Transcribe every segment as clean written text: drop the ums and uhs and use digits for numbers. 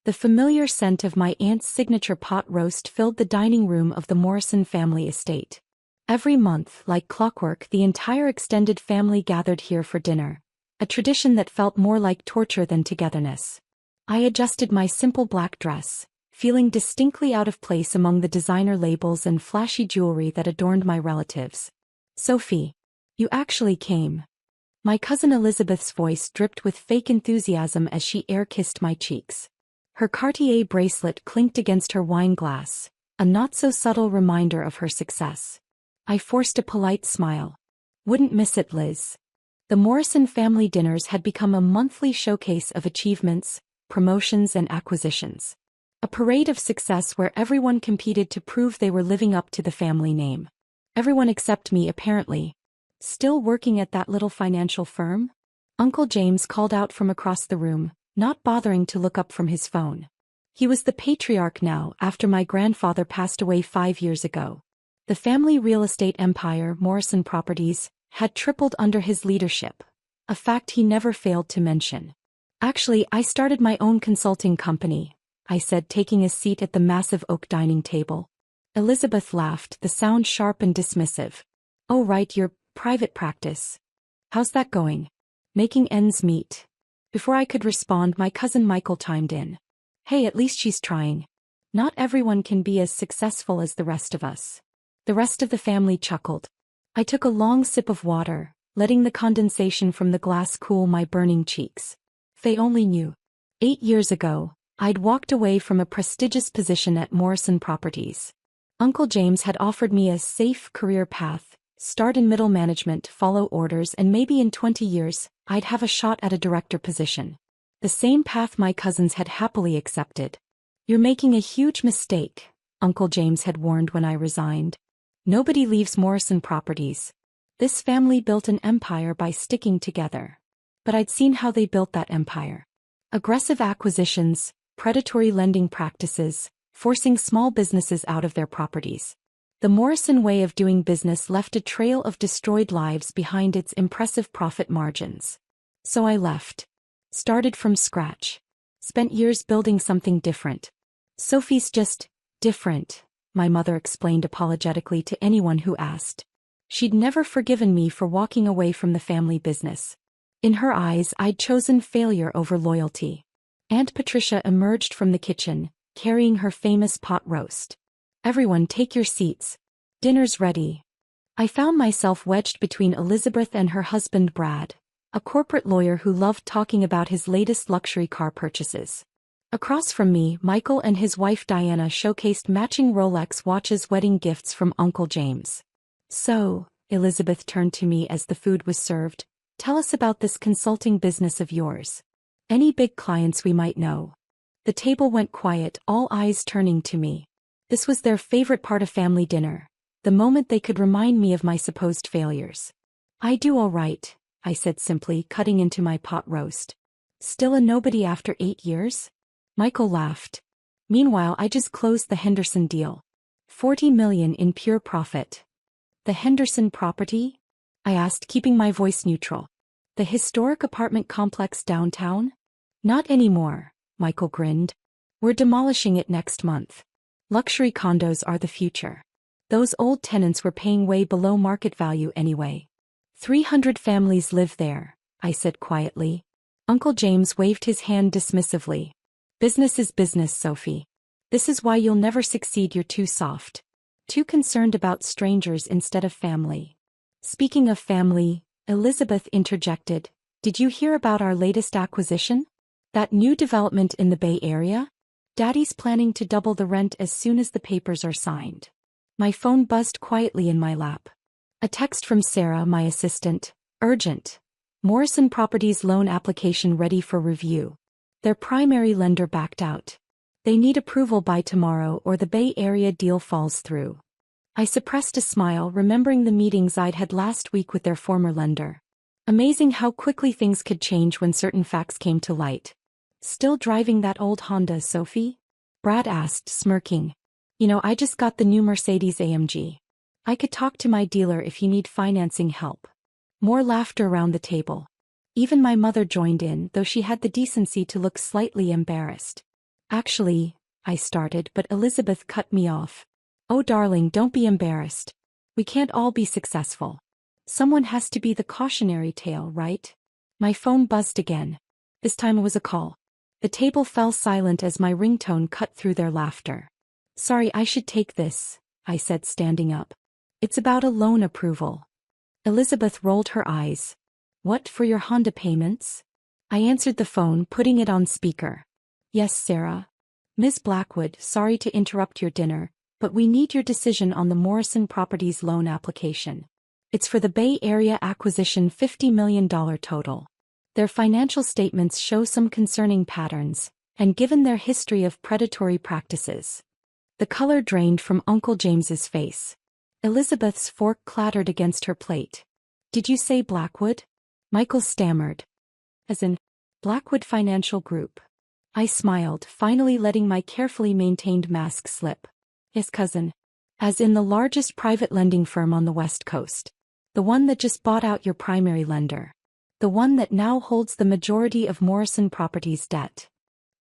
The familiar scent of my aunt's signature pot roast filled the dining room of the Morrison family estate. Every month, like clockwork, the entire extended family gathered here for dinner, a tradition that felt more like torture than togetherness. I adjusted my simple black dress, feeling distinctly out of place among the designer labels and flashy jewelry that adorned my relatives. "Sophie, you actually came." My cousin Elizabeth's voice dripped with fake enthusiasm as she air-kissed my cheeks. Her Cartier bracelet clinked against her wine glass, a not-so-subtle reminder of her success. I forced a polite smile. "Wouldn't miss it, Liz." The Morrison family dinners had become a monthly showcase of achievements, promotions and acquisitions. A parade of success where everyone competed to prove they were living up to the family name. Everyone except me, apparently. "Still working at that little financial firm?" Uncle James called out from across the room, not bothering to look up from his phone. He was the patriarch now after my grandfather passed away 5 years ago. The family real estate empire, Morrison Properties, had tripled under his leadership, a fact he never failed to mention. "Actually, I started my own consulting company," I said, taking a seat at the massive oak dining table. Elizabeth laughed, the sound sharp and dismissive. "Oh right, your private practice. How's that going? Making ends meet?" Before I could respond, my cousin Michael chimed in. "Hey, at least she's trying. Not everyone can be as successful as the rest of us." The rest of the family chuckled. I took a long sip of water, letting the condensation from the glass cool my burning cheeks. They only knew. 8 years ago, I'd walked away from a prestigious position at Morrison Properties. Uncle James had offered me a safe career path, start in middle management, follow orders, and maybe in 20 years, I'd have a shot at a director position. The same path my cousins had happily accepted. "You're making a huge mistake," Uncle James had warned when I resigned. "Nobody leaves Morrison Properties. This family built an empire by sticking together." But I'd seen how they built that empire. Aggressive acquisitions, predatory lending practices, forcing small businesses out of their properties. The Morrison way of doing business left a trail of destroyed lives behind its impressive profit margins. So I left. Started from scratch. Spent years building something different. "Sophie's just different," my mother explained apologetically to anyone who asked. She'd never forgiven me for walking away from the family business. In her eyes, I'd chosen failure over loyalty. Aunt Patricia emerged from the kitchen, carrying her famous pot roast. "Everyone take your seats. Dinner's ready." I found myself wedged between Elizabeth and her husband Brad, a corporate lawyer who loved talking about his latest luxury car purchases. Across from me, Michael and his wife Diana showcased matching Rolex watches, wedding gifts from Uncle James. "So," Elizabeth turned to me as the food was served, "tell us about this consulting business of yours. Any big clients we might know?" The table went quiet, all eyes turning to me. This was their favorite part of family dinner, the moment they could remind me of my supposed failures. "I do all right," I said simply, cutting into my pot roast. "Still a nobody after 8 years?" Michael laughed. "Meanwhile, I just closed the Henderson deal. 40 million in pure profit." "The Henderson property?" I asked, keeping my voice neutral. "The historic apartment complex downtown?" "Not anymore," Michael grinned. "We're demolishing it next month. Luxury condos are the future. Those old tenants were paying way below market value anyway. 300 families live there," I said quietly. Uncle James waved his hand dismissively. "Business is business, Sophie. This is why you'll never succeed. You're too soft. Too concerned about strangers instead of family." Speaking of family, Elizabeth interjected, "Did you hear about our latest acquisition? That new development in the Bay Area? Daddy's planning to double the rent as soon as the papers are signed." My phone buzzed quietly in my lap. A text from Sarah, my assistant. "Urgent. Morrison Properties loan application ready for review. Their primary lender backed out. They need approval by tomorrow or the Bay Area deal falls through." I suppressed a smile, remembering the meetings I'd had last week with their former lender. Amazing how quickly things could change when certain facts came to light. "Still driving that old Honda, Sophie?" Brad asked, smirking. I just got the new Mercedes AMG. I could talk to my dealer if you need financing help." More laughter around the table. Even my mother joined in, though she had the decency to look slightly embarrassed. Actually, I started, but Elizabeth cut me off. Oh darling, don't be embarrassed. We can't all be successful. Someone has to be the cautionary tale, right? My phone buzzed again. This time it was a call. The table fell silent as my ringtone cut through their laughter. Sorry, I should take this, I said, standing up. It's about a loan approval. Elizabeth rolled her eyes. What, for your Honda payments? I answered the phone, putting it on speaker. Yes, Sarah. Ms. Blackwood, sorry to interrupt your dinner, but we need your decision on the Morrison Properties loan application. It's for the Bay Area acquisition, $50 million total. Their financial statements show some concerning patterns, and given their history of predatory practices. The color drained from Uncle James's face. Elizabeth's fork clattered against her plate. Did you say Blackwood? Michael stammered. As in, Blackwood Financial Group. I smiled, finally letting my carefully maintained mask slip. Yes, cousin. As in the largest private lending firm on the West Coast. The one that just bought out your primary lender. The one that now holds the majority of Morrison Properties debt.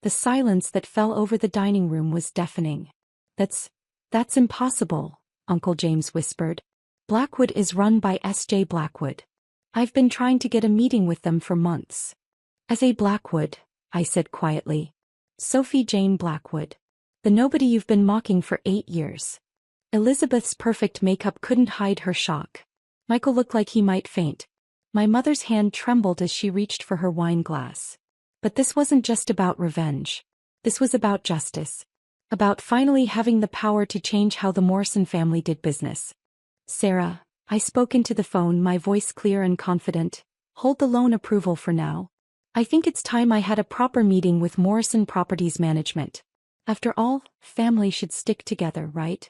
The silence that fell over the dining room was deafening. That's impossible, Uncle James whispered. Blackwood is run by S.J. Blackwood. I've been trying to get a meeting with them for months. S.A. Blackwood, I said quietly. Sophie Jane Blackwood. The nobody you've been mocking for 8 years. Elizabeth's perfect makeup couldn't hide her shock. Michael looked like he might faint. My mother's hand trembled as she reached for her wine glass. But this wasn't just about revenge. This was about justice. About finally having the power to change how the Morrison family did business. Sarah, I spoke into the phone, my voice clear and confident. Hold the loan approval for now. I think it's time I had a proper meeting with Morrison Properties Management. After all, family should stick together, right?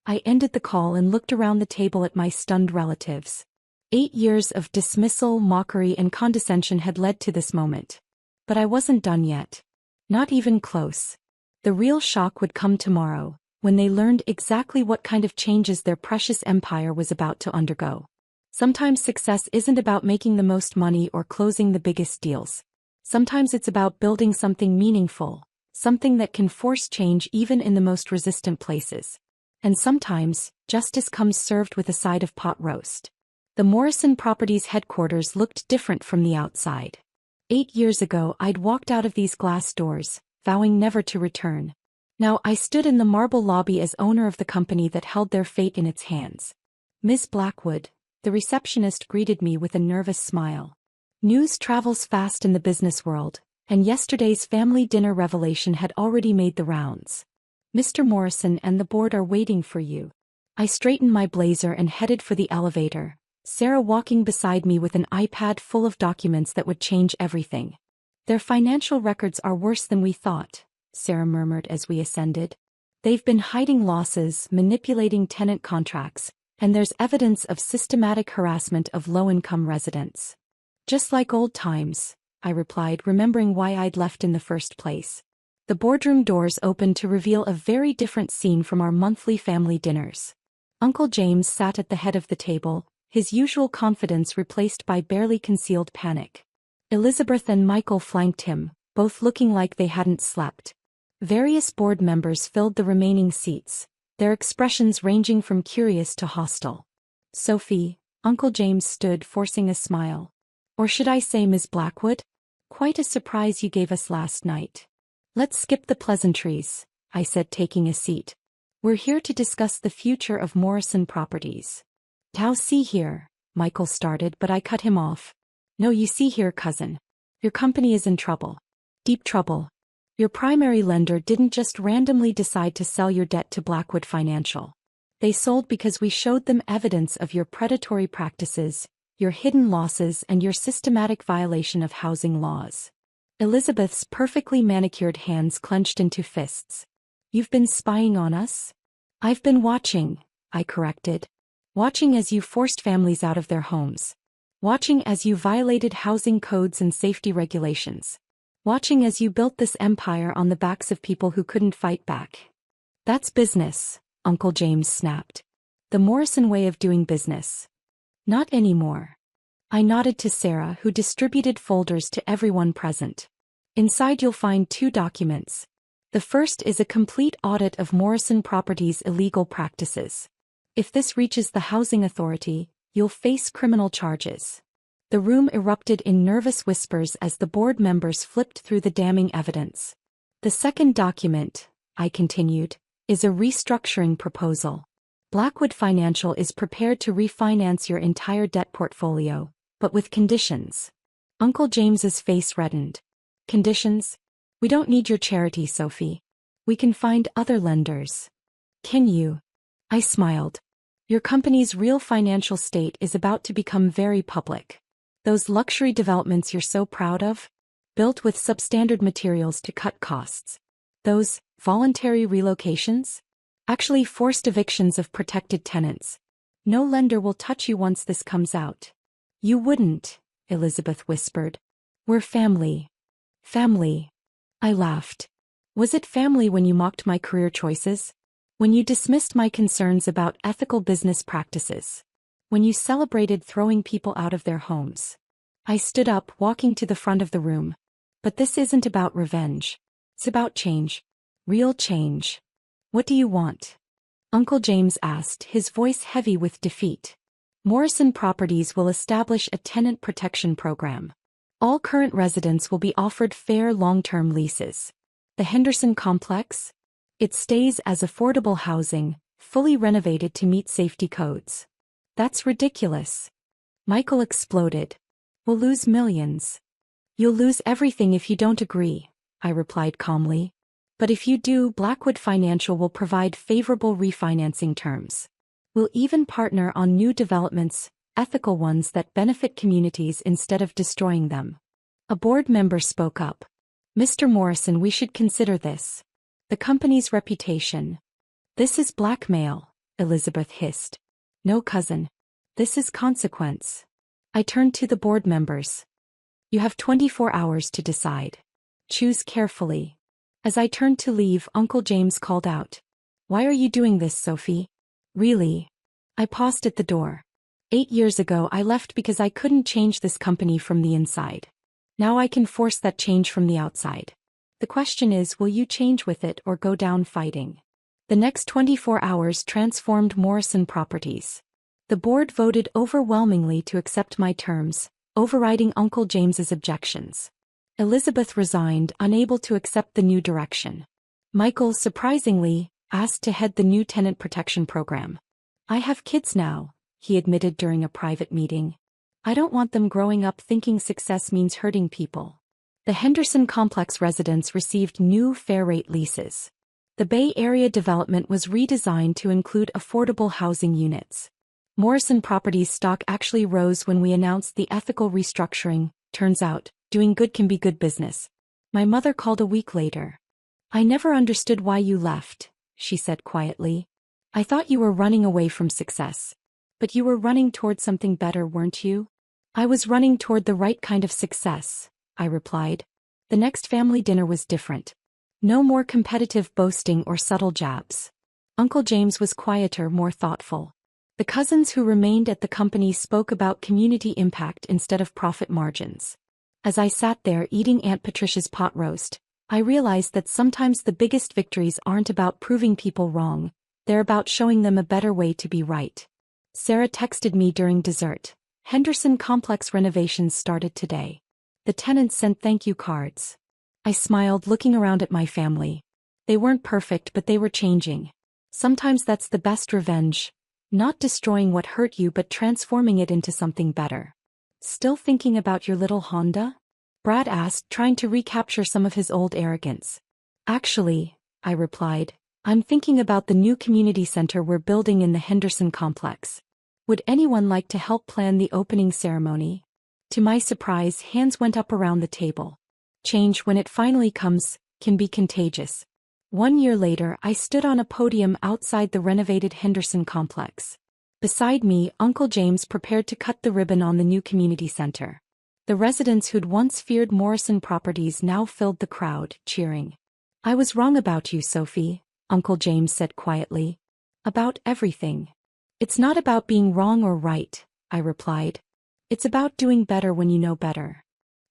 I ended the call and looked around the table at my stunned relatives. 8 years of dismissal, mockery, and condescension had led to this moment. But I wasn't done yet. Not even close. The real shock would come tomorrow, when they learned exactly what kind of changes their precious empire was about to undergo. Sometimes success isn't about making the most money or closing the biggest deals. Sometimes it's about building something meaningful, something that can force change even in the most resistant places. And sometimes, justice comes served with a side of pot roast. The Morrison Properties headquarters looked different from the outside. 8 years ago I'd walked out of these glass doors, vowing never to return. Now I stood in the marble lobby as owner of the company that held their fate in its hands. Miss Blackwood, the receptionist greeted me with a nervous smile. News travels fast in the business world, and yesterday's family dinner revelation had already made the rounds. Mr. Morrison and the board are waiting for you. I straightened my blazer and headed for the elevator. Sarah walking beside me with an iPad full of documents that would change everything. Their financial records are worse than we thought, Sarah murmured as we ascended. They've been hiding losses, manipulating tenant contracts, and there's evidence of systematic harassment of low-income residents. Just like old times, I replied, remembering why I'd left in the first place. The boardroom doors opened to reveal a very different scene from our monthly family dinners. Uncle James sat at the head of the table, his usual confidence replaced by barely concealed panic. Elizabeth and Michael flanked him, both looking like they hadn't slept. Various board members filled the remaining seats, their expressions ranging from curious to hostile. Sophie, Uncle James stood, forcing a smile. Or should I say Ms. Blackwood? Quite a surprise you gave us last night. Let's skip the pleasantries, I said, taking a seat. We're here to discuss the future of Morrison Properties. Now see here, Michael started, but I cut him off. No, you see here, cousin. Your company is in trouble. Deep trouble. Your primary lender didn't just randomly decide to sell your debt to Blackwood Financial. They sold because we showed them evidence of your predatory practices, your hidden losses, and your systematic violation of housing laws. Elizabeth's perfectly manicured hands clenched into fists. You've been spying on us? I've been watching, I corrected. Watching as you forced families out of their homes. Watching as you violated housing codes and safety regulations. Watching as you built this empire on the backs of people who couldn't fight back. That's business, Uncle James snapped. The Morrison way of doing business. Not anymore. I nodded to Sarah, who distributed folders to everyone present. Inside you'll find 2 documents. The first is a complete audit of Morrison Properties' illegal practices. If this reaches the housing authority, you'll face criminal charges. The room erupted in nervous whispers as the board members flipped through the damning evidence. The second document, I continued, is a restructuring proposal. Blackwood Financial is prepared to refinance your entire debt portfolio, but with conditions. Uncle James's face reddened. Conditions? We don't need your charity, Sophie. We can find other lenders. Can you? I smiled. Your company's real financial state is about to become very public. Those luxury developments you're so proud of? Built with substandard materials to cut costs. Those voluntary relocations? Actually forced evictions of protected tenants. No lender will touch you once this comes out. You wouldn't, Elizabeth whispered. We're family. Family. I laughed. Was it family when you mocked my career choices? When you dismissed my concerns about ethical business practices? When you celebrated throwing people out of their homes? I stood up, walking to the front of the room. But this isn't about revenge. It's about change. Real change. What do you want? Uncle James asked, his voice heavy with defeat. Morrison Properties will establish a tenant protection program. All current residents will be offered fair long-term leases. The Henderson Complex? It stays as affordable housing, fully renovated to meet safety codes. That's ridiculous. Michael exploded. We'll lose millions. You'll lose everything if you don't agree, I replied calmly. But if you do, Blackwood Financial will provide favorable refinancing terms. We'll even partner on new developments, ethical ones that benefit communities instead of destroying them. A board member spoke up. Mr. Morrison, we should consider this. The company's reputation. This is blackmail, Elizabeth hissed. No, cousin. This is consequence. I turned to the board members. You have 24 hours to decide. Choose carefully. As I turned to leave, Uncle James called out. Why are you doing this, Sophie? Really? I paused at the door. 8 years ago I left because I couldn't change this company from the inside. Now I can force that change from the outside. The question is, will you change with it or go down fighting? The next 24 hours transformed Morrison Properties. The board voted overwhelmingly to accept my terms, overriding Uncle James's objections. Elizabeth resigned, unable to accept the new direction. Michael, surprisingly, asked to head the new tenant protection program. I have kids now, he admitted during a private meeting. I don't want them growing up thinking success means hurting people. The Henderson Complex residents received new fair-rate leases. The Bay Area development was redesigned to include affordable housing units. Morrison Properties stock actually rose when we announced the ethical restructuring. Turns out, doing good can be good business. My mother called a week later. I never understood why you left, she said quietly. I thought you were running away from success. But you were running toward something better, weren't you? I was running toward the right kind of success, I replied. The next family dinner was different. No more competitive boasting or subtle jabs. Uncle James was quieter, more thoughtful. The cousins who remained at the company spoke about community impact instead of profit margins. As I sat there eating Aunt Patricia's pot roast, I realized that sometimes the biggest victories aren't about proving people wrong, they're about showing them a better way to be right. Sarah texted me during dessert. Henderson Complex renovations started today. The tenants sent thank you cards. I smiled, looking around at my family. They weren't perfect, but they were changing. Sometimes that's the best revenge. Not destroying what hurt you but transforming it into something better. Still thinking about your little Honda? Brad asked, trying to recapture some of his old arrogance. Actually, I replied, I'm thinking about the new community center we're building in the Henderson Complex. Would anyone like to help plan the opening ceremony? To my surprise, hands went up around the table. Change, when it finally comes, can be contagious. 1 year later, I stood on a podium outside the renovated Henderson Complex. Beside me, Uncle James prepared to cut the ribbon on the new community center. The residents who'd once feared Morrison Properties now filled the crowd, cheering. I was wrong about you, Sophie, Uncle James said quietly. About everything. It's not about being wrong or right, I replied. It's about doing better when you know better.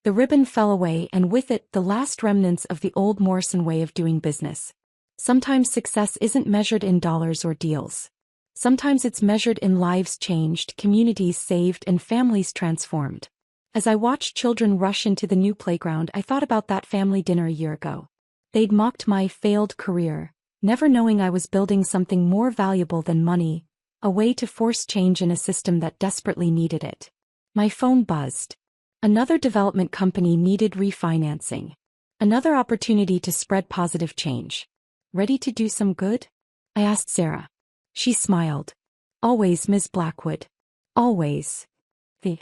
The ribbon fell away and with it the last remnants of the old Morrison way of doing business. Sometimes success isn't measured in dollars or deals. Sometimes it's measured in lives changed, communities saved, and families transformed. As I watched children rush into the new playground, I thought about that family dinner a year ago. They'd mocked my failed career, never knowing I was building something more valuable than money, a way to force change in a system that desperately needed it. My phone buzzed. Another development company needed refinancing. Another opportunity to spread positive change. Ready to do some good? I asked Sarah. She smiled. Always, Ms. Blackwood. Always. The